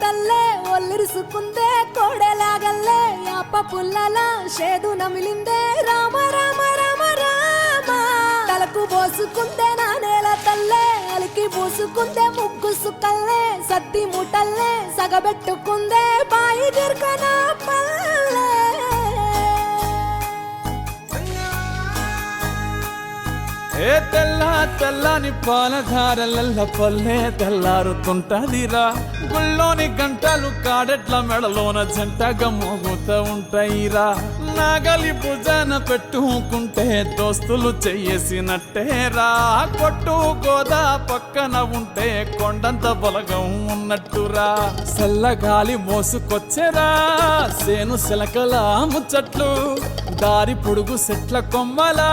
తల్లే ఒల్లిరుసుకుందే కోడెలాగల్లే యాప పుల్లల షేదు నమిలిందే రామ రామ రామ రామ తలకు పోసుకుందే నా నేల తల్లే అలికి పూసుకుందే ముగ్గు సుక్కల్లే సత్తి ముటల్లే సగబెట్టుకుందే బాయి దిర్కన పల్లె ఏ తెల్ల తెల్లని పాలధారలల్ల పల్లె తెల్లారుతుంటదిరా గుళ్ళోని గంటలు కాడెట్ల మెడలోన జంటగా మోగుతూ ఉంటాయిరా నాగలి భుజాన పెట్టుకుంటే దోస్తులు చెయ్యేసినట్టేరా కొట్టు గోదా పక్కన ఉంటే కొండంత బలగం ఉన్నట్టురా చల్లగాలి మోసుకొచ్చెరా సేను శిలకల ముచ్చట్లు దారి పొడుగు సెట్ల కొమ్మలా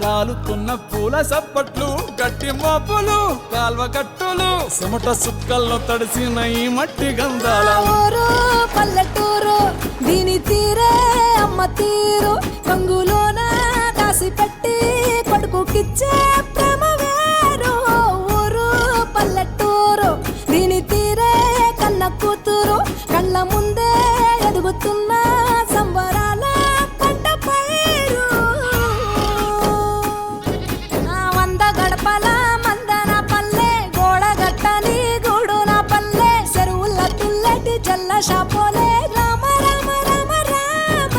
రాలుతున్న పూల సప్పట్లు గట్టి మోపులు కాల్వ గట్టులు చెమట సుక్కల్లో తడిసిన ఈ మట్టి గంధాల ఊరు పల్లెటూరు దీని తీరే అమ్మ తీరు కంగులోన దాసి పెట్టి కొడుకుకిచ్చే ప్రేమ వేరు ఊరు పల్లెటూరు దీని తీరే కన్న కూతురు కళ్ళ ముందే ఎదుగుతున్న సంబరాల పంట పైరు వంద గడపల మందన పల్లె గోడ గట్టని గూడున పల్లె చెరువుల తుల్లటి జల్ల షాపోలే రామ రామ రామ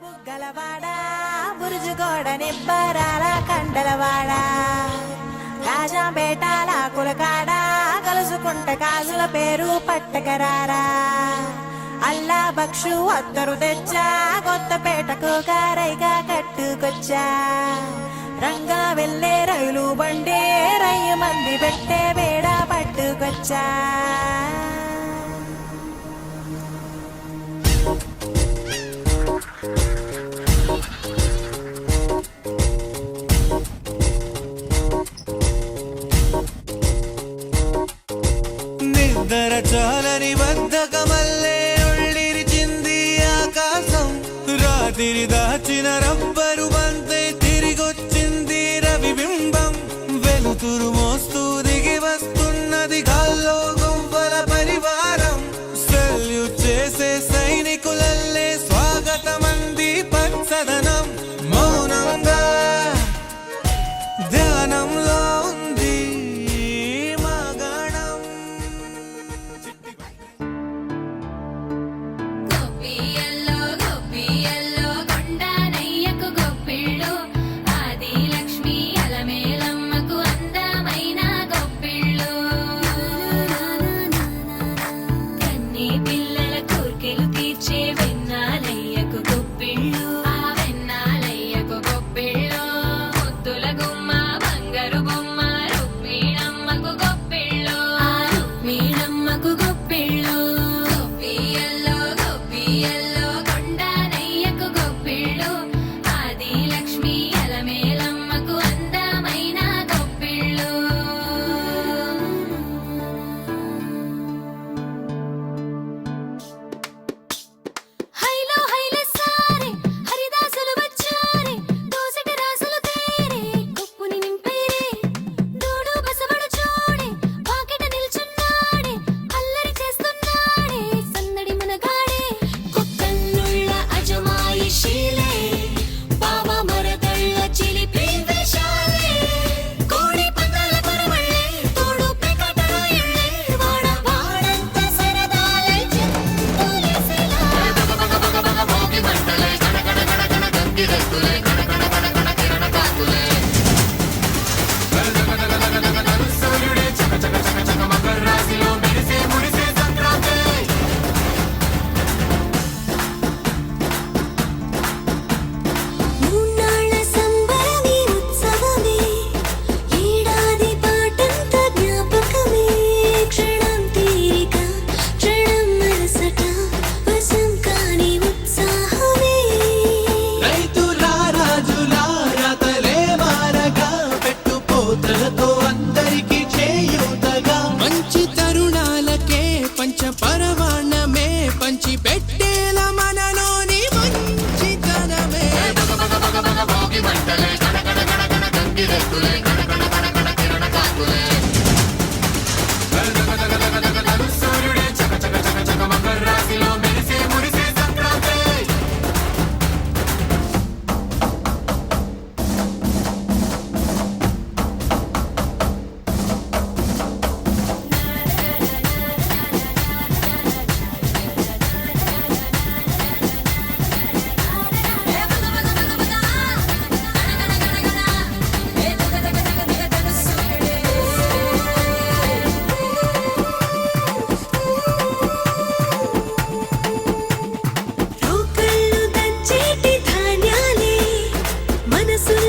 బుగ్గలవాడ బురుజుగోడ నిబ్బరాల కండలవాడ రాజాపేటాల కులకాడ కలుసుకుంట కాజుల పేరు పట్టకరారా అల్లా బక్షు అత్తరు తెచ్చా కొత్తపేటకు కారైగా కట్టుకొచ్చా రంగా వెళ్ళే రైలు బండి రయ్య మంది పెట్టే వేడ పట్టుకొచ్చా నిద్ర చాలని బద్ధకమల్లే ఒళ్ళిరిచింది ఆకాశం రాత్రి దాచిన రబ్బరు బంతే తిరిగొచ్చింది రవిబింబం వెలుతురు మోస్తూ దిగి వస్తున్నది గాల్లో గువ్వల పరివారం సెల్యూట్ చేసే సైనికులల్లే స్వాగతమంది పచ్చదనం మౌనంగా ధ్యానంలో ఉంది మంటలే గణ గణ గణ గణ గంగిరెద్దులే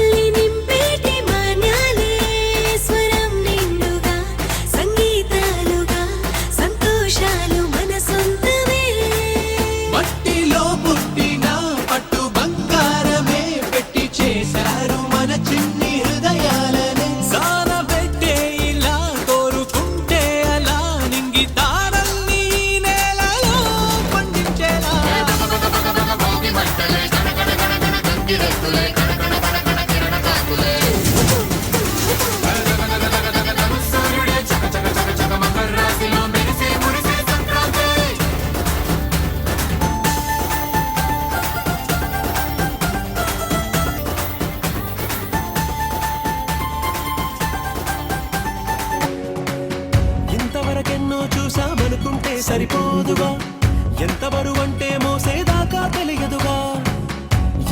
మనసుల్ని నింపేటి మాన్యాలే స్వరం నిండుగా సంగీతాలుగా సంతోషాలు మన సొంతమే మట్టిలో పుట్టిన పట్టు బంగారమే పెట్టి చేశారు మన చిన్ని హృదయాలనే సాన పెట్టే ఇలా కోరుకుంటే అలా నింగి తారల్ని నేలలో పండించేలా ఇంతవరకెన్నో చూసామనుకుంటే సరిపోదుగా ఎంత బరువంటే మోసేదాకా తెలియదుగా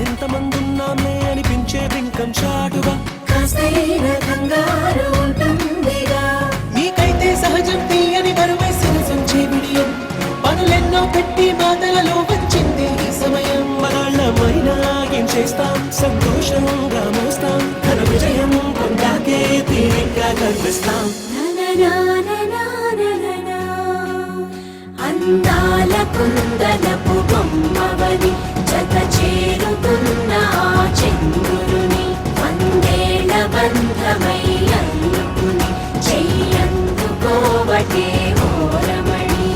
ఎంతమందున్నామే అనిపించే బింకం చాటుగా కాస్తైన కంగారు ఉంటుందిగా నీకైతే సహజం తీయని బరువై సరసించే బిడియం పనులెన్నో పెట్టి మాటలలో వచ్చింది ఈ సమయం మనాళ్ళమైనా ఏం చేస్తాం సంతోషంగా మోస్తాం ఘన విజయం పొందాకే తీరిగ్గా కనిపిస్తాం నననననననననా. అందాల కుందనపు బొమ్మవని జత చేరుతున్న ఆ చంద్రుని వందేళ్ల బంధమై అందుకుని చెయ్యందుకోవటే ఓరమణి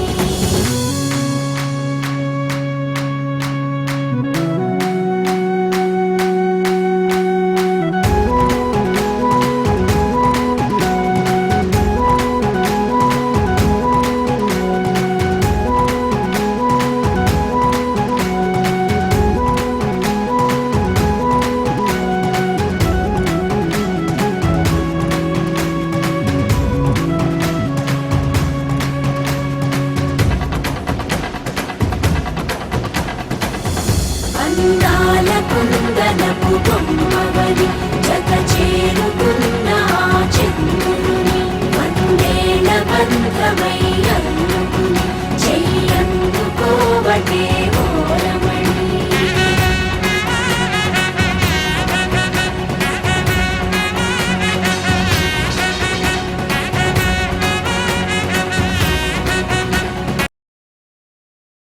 అందాల కుందనపు బొమ్మవని జత చేరుకున్న ఆ చంద్రుని వందేళ్ల బంధమై